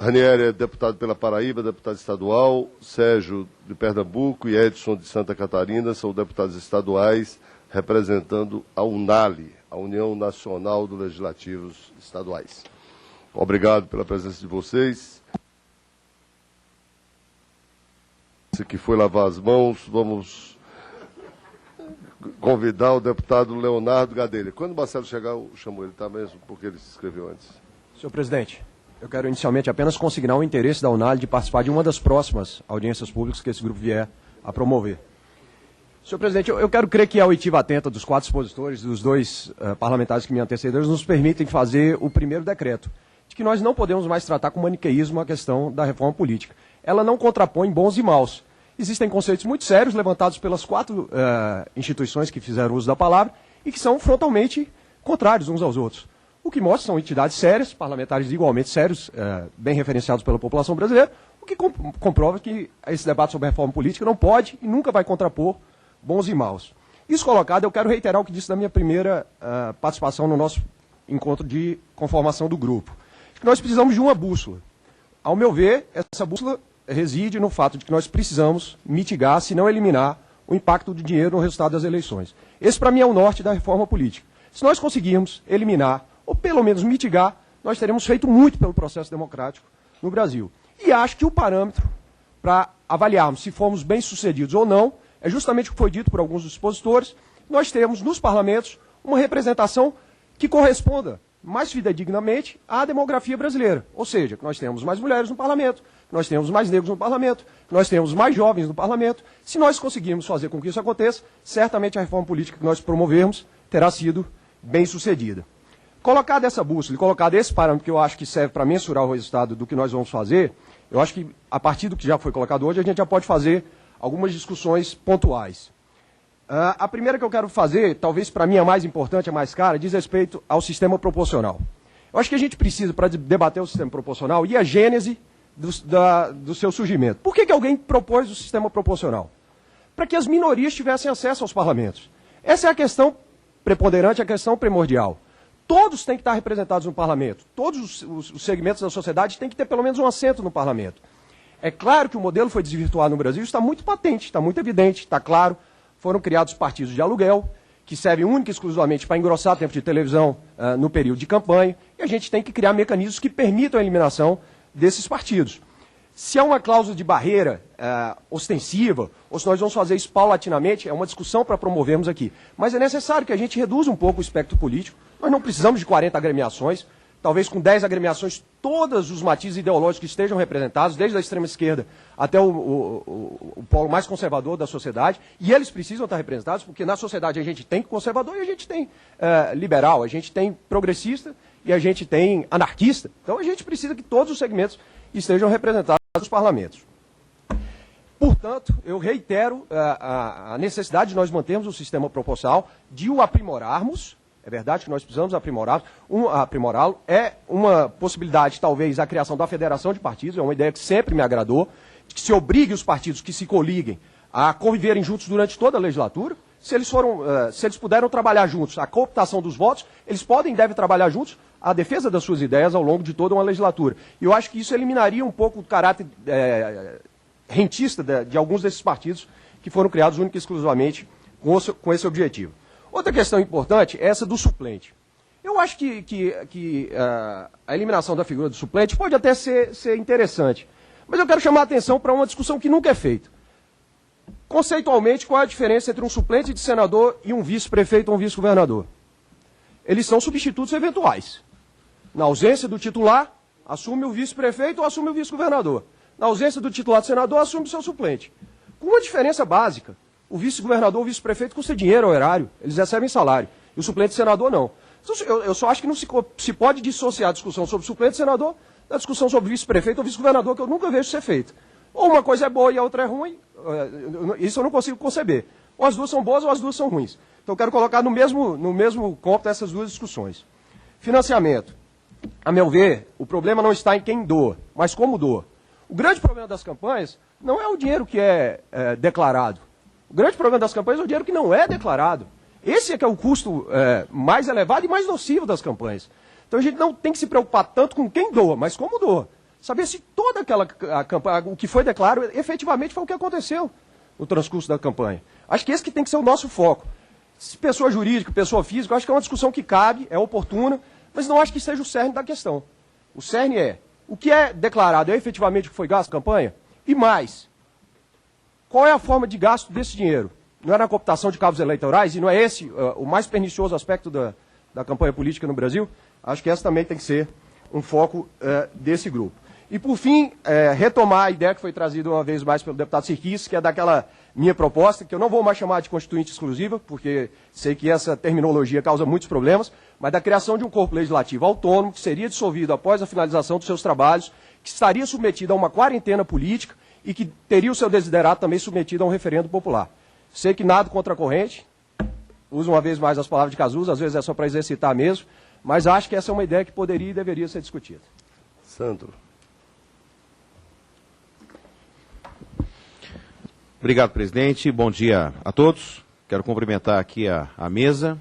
Ranieri é deputado pela Paraíba, deputado estadual, Sérgio de Pernambuco e Edson de Santa Catarina são deputados estaduais representando a UNALE, a União Nacional dos Legislativos Estaduais. Obrigado pela presença de vocês. Esse que foi lavar as mãos, vamos convidar o deputado Leonardo Gadelha. Quando o Marcelo chegar, eu chamo ele, tá mesmo? Porque ele se inscreveu antes. Senhor presidente, eu quero inicialmente apenas consignar o interesse da UNALE de participar de uma das próximas audiências públicas que esse grupo vier a promover. Senhor presidente, eu quero crer que a oitiva atenta dos 4 expositores, dos 2 parlamentares que me antecederam, nos permitem fazer o primeiro decreto, de que nós não podemos mais tratar com maniqueísmo a questão da reforma política. Ela não contrapõe bons e maus. Existem conceitos muito sérios levantados pelas 4 instituições que fizeram uso da palavra e que são frontalmente contrários uns aos outros. O que mostra são entidades sérias, parlamentares igualmente sérios, bem referenciados pela população brasileira, o que comprova que esse debate sobre a reforma política não pode e nunca vai contrapor bons e maus. Isso colocado, eu quero reiterar o que disse na minha primeira participação no nosso encontro de conformação do grupo. Nós precisamos de uma bússola. Ao meu ver, essa bússola reside no fato de que nós precisamos mitigar, se não eliminar, o impacto do dinheiro no resultado das eleições. Esse, para mim, é o norte da reforma política. Se nós conseguirmos eliminar, ou pelo menos mitigar, nós teremos feito muito pelo processo democrático no Brasil. E acho que o parâmetro para avaliarmos se fomos bem-sucedidos ou não é justamente o que foi dito por alguns dos expositores. Nós temos nos parlamentos uma representação que corresponda mais fidedignamente à demografia brasileira. Ou seja, que nós temos mais mulheres no parlamento, que nós temos mais negros no parlamento, que nós temos mais jovens no parlamento. Se nós conseguirmos fazer com que isso aconteça, certamente a reforma política que nós promovermos terá sido bem-sucedida. Colocado essa bússola e colocado esse parâmetro que eu acho que serve para mensurar o resultado do que nós vamos fazer, eu acho que a partir do que já foi colocado hoje, a gente já pode fazer algumas discussões pontuais. A primeira que eu quero fazer, talvez para mim a mais importante, a mais cara, diz respeito ao sistema proporcional. Eu acho que a gente precisa, para debater o sistema proporcional, ir à gênese do seu surgimento. Por que alguém propôs o sistema proporcional? Para que as minorias tivessem acesso aos parlamentos. Essa é a questão preponderante, a questão primordial. Todos têm que estar representados no parlamento. Todos os segmentos da sociedade têm que ter pelo menos um assento no parlamento. É claro que o modelo foi desvirtuado no Brasil, está muito patente, está muito evidente, está claro. Foram criados partidos de aluguel, que servem única e exclusivamente para engrossar tempo de televisão no período de campanha, e a gente tem que criar mecanismos que permitam a eliminação desses partidos. Se há uma cláusula de barreira ostensiva, ou se nós vamos fazer isso paulatinamente, é uma discussão para promovermos aqui. Mas é necessário que a gente reduza um pouco o espectro político. Nós não precisamos de 40 agremiações, talvez com 10 agremiações, todos os matizes ideológicos estejam representados, desde a extrema-esquerda até o polo mais conservador da sociedade, e eles precisam estar representados, porque na sociedade a gente tem conservador e a gente tem liberal, a gente tem progressista e a gente tem anarquista. Então a gente precisa que todos os segmentos estejam representados nos parlamentos. Portanto, eu reitero a necessidade de nós mantermos o sistema proporcional, de o aprimorarmos. É verdade que nós precisamos aprimorá-lo. É uma possibilidade, talvez, a criação da federação de partidos, é uma ideia que sempre me agradou, de que se obrigue os partidos que se coliguem a conviverem juntos durante toda a legislatura. Se eles puderam trabalhar juntos, a cooptação dos votos, eles podem e devem trabalhar juntos a defesa das suas ideias ao longo de toda uma legislatura. E eu acho que isso eliminaria um pouco o caráter rentista de alguns desses partidos que foram criados única e exclusivamente com esse objetivo. Outra questão importante é essa do suplente. Eu acho que a eliminação da figura do suplente pode até ser interessante, mas eu quero chamar a atenção para uma discussão que nunca é feita. Conceitualmente, qual é a diferença entre um suplente de senador e um vice-prefeito ou um vice-governador? Eles são substitutos eventuais. Na ausência do titular, assume o vice-prefeito ou assume o vice-governador. Na ausência do titular do senador, assume o seu suplente. Com uma diferença básica. O vice-governador ou o vice-prefeito custa dinheiro ao erário, eles recebem salário. E o suplente de senador não. Eu só acho que não se pode dissociar a discussão sobre o suplente de senador da discussão sobre vice-prefeito ou vice-governador, que eu nunca vejo ser feita. Ou uma coisa é boa e a outra é ruim, isso eu não consigo conceber. Ou as duas são boas ou as duas são ruins. Então eu quero colocar no mesmo cômputo essas duas discussões. Financiamento. A meu ver, o problema não está em quem doa, mas como doa. O grande problema das campanhas não é o dinheiro que é declarado. O grande problema das campanhas é o dinheiro que não é declarado. Esse é que é o custo mais elevado e mais nocivo das campanhas. Então a gente não tem que se preocupar tanto com quem doa, mas como doa. Saber se toda aquela campanha, o que foi declarado, efetivamente foi o que aconteceu no transcurso da campanha. Acho que esse que tem que ser o nosso foco. Se pessoa jurídica, pessoa física, acho que é uma discussão que cabe, é oportuna, mas não acho que seja o cerne da questão. O cerne é, o que é declarado é efetivamente o que foi gasto na campanha? E mais, qual é a forma de gasto desse dinheiro? Não é na cooptação de cabos eleitorais, e não é esse o mais pernicioso aspecto da campanha política no Brasil? Acho que essa também tem que ser um foco desse grupo. E, por fim, retomar a ideia que foi trazida uma vez mais pelo deputado Sirquis, que é daquela minha proposta, que eu não vou mais chamar de constituinte exclusiva, porque sei que essa terminologia causa muitos problemas, mas da criação de um corpo legislativo autônomo, que seria dissolvido após a finalização dos seus trabalhos, que estaria submetido a uma quarentena política e que teria o seu desiderato também submetido a um referendo popular. Sei que nada contra a corrente, uso uma vez mais as palavras de Cazuza, às vezes é só para exercitar mesmo, mas acho que essa é uma ideia que poderia e deveria ser discutida. Sandro. Obrigado, presidente. Bom dia a todos. Quero cumprimentar aqui a mesa,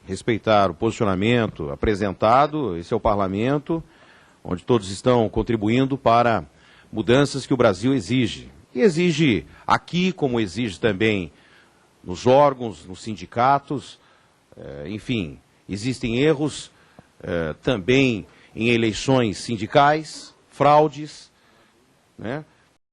respeitar o posicionamento apresentado. Esse é o parlamento, onde todos estão contribuindo para mudanças que o Brasil exige. E exige aqui, como exige também nos órgãos, nos sindicatos, enfim, existem erros também em eleições sindicais, fraudes, né?